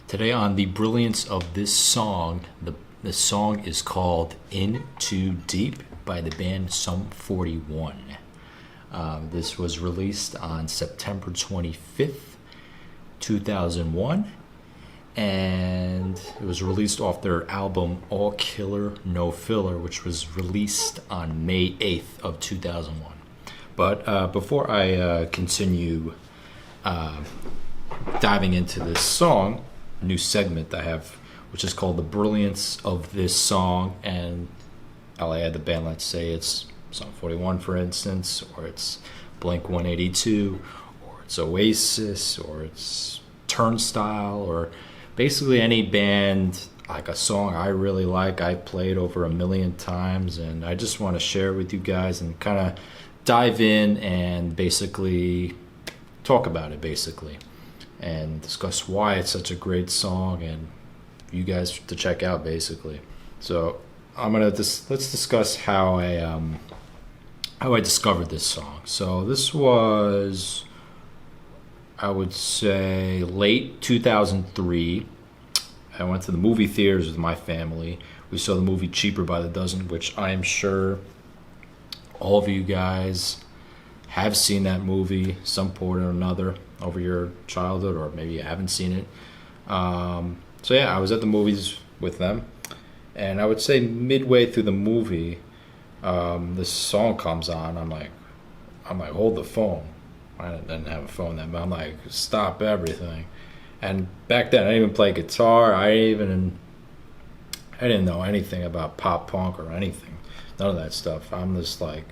Today on the brilliance of this song, the song is called In Too Deep by the band Sum 41. This was released on September 25th, 2001, and it was released off their album All Killer No Filler, which was released on May 8th of 2001. But before I continue diving into this song, a new segment I have, which is called The Brilliance of This Song, and I'll add the band. Let's say it's Sum 41, for instance, or it's Blink 182, or it's Oasis, or it's Turnstile, or basically any band, like a song I really like, I played over 1,000,000 times, and I just want to share with you guys and kind of dive in and basically talk about it, basically, and discuss why it's such a great song and you guys to check out, basically. So let's discuss how I discovered this song. So this was, I would say, late 2003. I went to the movie theaters with my family. We saw the movie Cheaper by the Dozen, which I am sure all of you guys have seen that movie, some point or another, over your childhood, or maybe you haven't seen it. So yeah, I was at the movies with them, and I would say midway through the movie, this song comes on. I'm like, hold the phone. I didn't have a phone then, but I'm like, stop everything. And back then, I didn't even play guitar. I didn't know anything about pop punk or anything. None of that stuff. I'm just like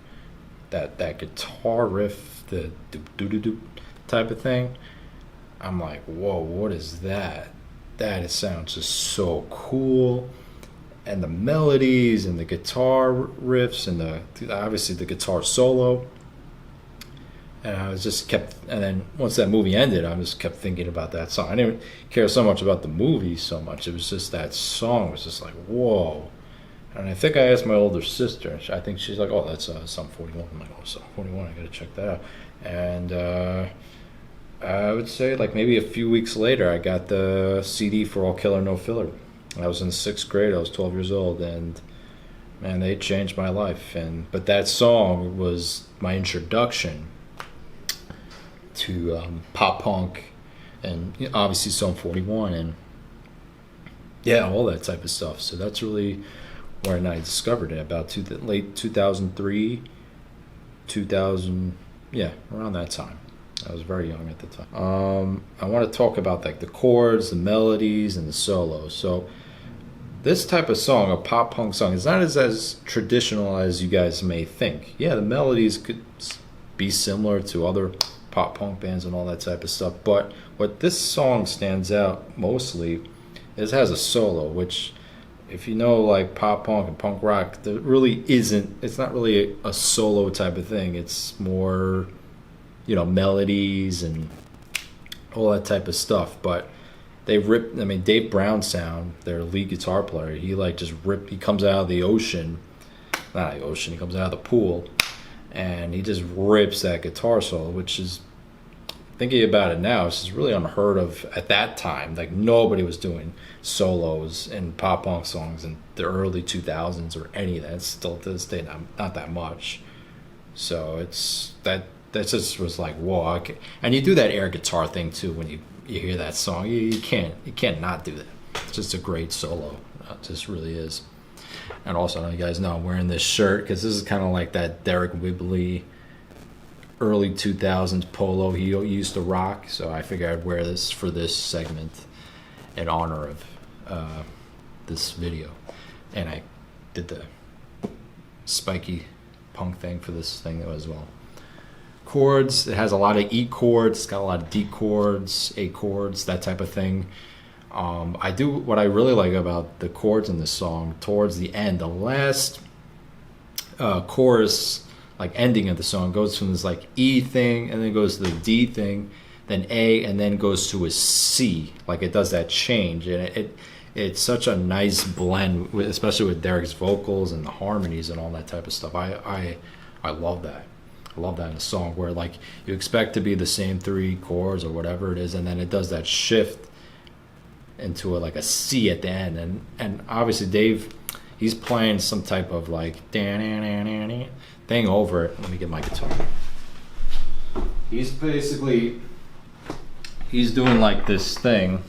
that guitar riff, the doop type of thing. I'm like, whoa, what is that? It sounds just so cool. And the melodies and the guitar riffs and obviously the guitar solo. And I was just and then once that movie ended, I just kept thinking about that song. I didn't care so much about the movie so much. It was just that song was just like, whoa. And I think I asked my older sister. I think she's like, oh, that's Sum 41. I'm like, oh, Sum 41, I gotta check that out. And I would say like maybe a few weeks later, I got the CD for All Killer No Filler. I was in 6th grade. I was 12 years old, and man, they changed my life. But that song was my introduction to pop punk, and obviously Sum 41, and yeah, all that type of stuff. So that's really when I discovered it, about late 2003, 2000, yeah, around that time. I was very young at the time. I want to talk about like the chords, the melodies, and the solos. So this type of song, a pop punk song, is not as traditional as you guys may think. Yeah, the melodies could be similar to other pop punk bands and all that type of stuff, but what this song stands out mostly is it has a solo, which, if you know like pop punk and punk rock, there really isn't. It's not really a solo type of thing. It's more, melodies and all that type of stuff. But they ripped. I mean, Dave Brownsound, their lead guitar player, he like just ripped. He comes out of the ocean, not the ocean. He comes out of the pool, and he just rips that guitar solo, which is, thinking about it now, it's just really unheard of at that time. Like, nobody was doing solos in pop punk songs in the early 2000s or any of that. It's still to this day not that much. So it's that just was like, whoa. And you do that air guitar thing too when you hear that song. You can't not do that. It's just a great solo. It just really is. And also, you guys know I'm wearing this shirt because this is kind of like that Derek Whibley early 2000s polo he used to rock, so I figured I'd wear this for this segment in honor of this video. And I did the spiky punk thing for this thing as well. Chords, it has a lot of E chords, it's got a lot of D chords, A chords, that type of thing. I do what I really like about the chords in this song. Towards the end, the last chorus, like ending of the song, goes from this like E thing, and then goes to the D thing, then A, and then goes to a C. Like, it does that change, and it's such a nice blend, especially with Derek's vocals and the harmonies and all that type of stuff. I love that. I love that in a song where like you expect to be the same 3 chords or whatever it is, and then it does that shift into like a C at the end, and obviously Dave, he's playing some type of like thing over it. Let me get my guitar. He's doing like this thing.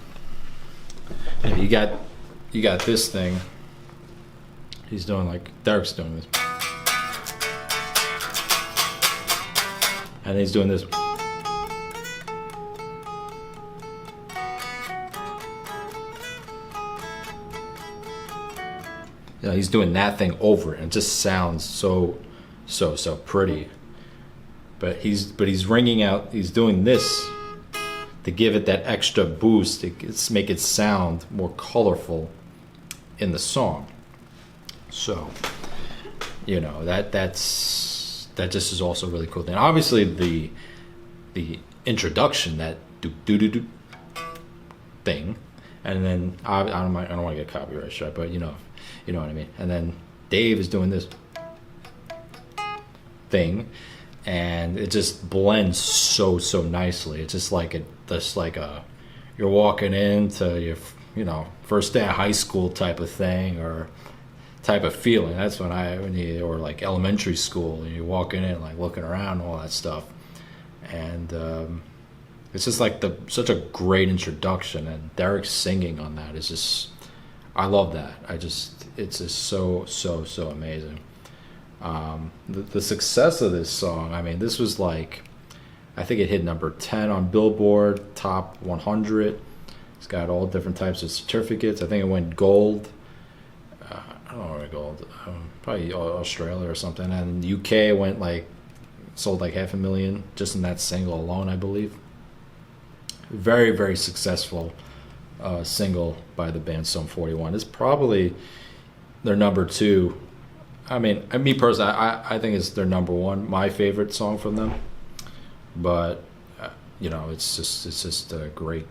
And you got this thing. He's doing like Derek's doing this, and he's doing this. You know, he's doing that thing over it, and it just sounds so pretty. But he's ringing out. He's doing this to give it that extra boost. It's make it sound more colorful in the song. So, you know, that just is also really cool. And obviously the introduction, that do do do do thing, and then I don't want to get copyright strike, but you know what I mean. And then Dave is doing this thing, and it just blends so nicely. It's just like you're walking into your first day of high school type of thing, or type of feeling. That's or like elementary school, and you're walking in like looking around and all that stuff. And it's just like such a great introduction, and Derek singing on that is just, I love that. It's just so amazing. The success of this song, I mean, this was like, I think it hit number 10 on Billboard Top 100. It's got all different types of certificates. I think it went gold. I don't know where gold. Probably Australia or something. And the UK went sold like 500,000 just in that single alone, I believe. Very, very successful single by the band Sum 41. It's probably their number 2. I mean, me personally, I think it's their number 1, my favorite song from them. But it's just a great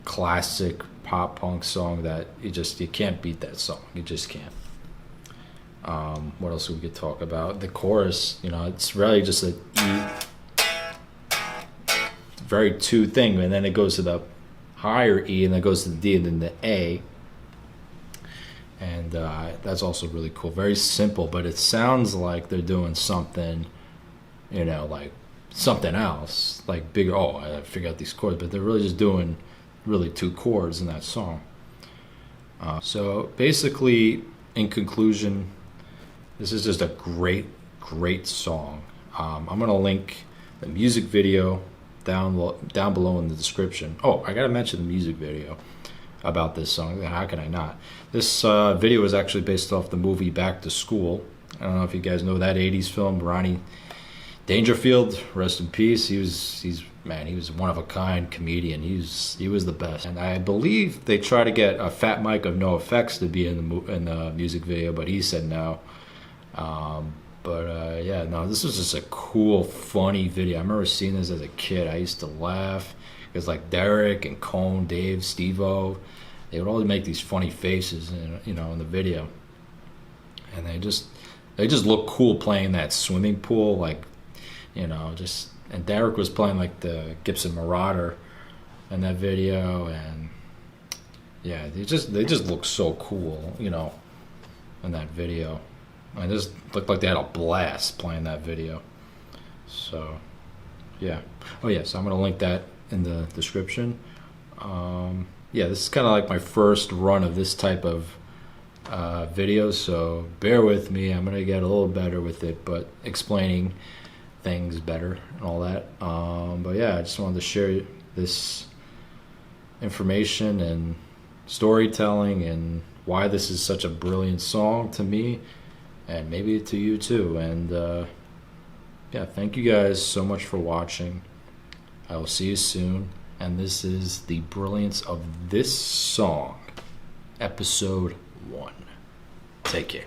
classic pop punk song that you can't beat that song. You just can't. What else we could talk about? The chorus, it's really just a E, very 2 thing, and then it goes to the higher E, and then it goes to the D, and then the A. And that's also really cool. Very simple, but it sounds like they're doing something, like something else, like bigger. Oh, I figured out these chords, but they're really just doing really 2 chords in that song. So basically, in conclusion, this is just a great song. I'm going to link the music video down below in the description. Oh, I got to mention the music video about this song. How can I not? This video is actually based off the movie Back to School. I don't know if you guys know that 80s film. Ronnie Dangerfield, rest in peace. He was one of a kind comedian. He was the best. And I believe they tried to get a Fat Mike of No Effects to be in the music video, but he said no. This was just a cool, funny video. I remember seeing this as a kid. I used to laugh. It was like Derek and Cone, Dave, Steve-O. They would always make these funny faces, in the video. And they just look cool playing that swimming pool, and Derek was playing like the Gibson Marauder in that video, and yeah, they just look so cool, in that video. And just looked like they had a blast playing that video. So, yeah. Oh yeah, so I'm gonna link that in the description. This is kind of like my first run of this type of video, so bear with me. I'm gonna get a little better with it, but explaining things better and all that. I just wanted to share this information and storytelling and why this is such a brilliant song to me, and maybe to you too. And thank you guys so much for watching. I will see you soon. And this is the Brilliance of This Song, Episode 1. Take care.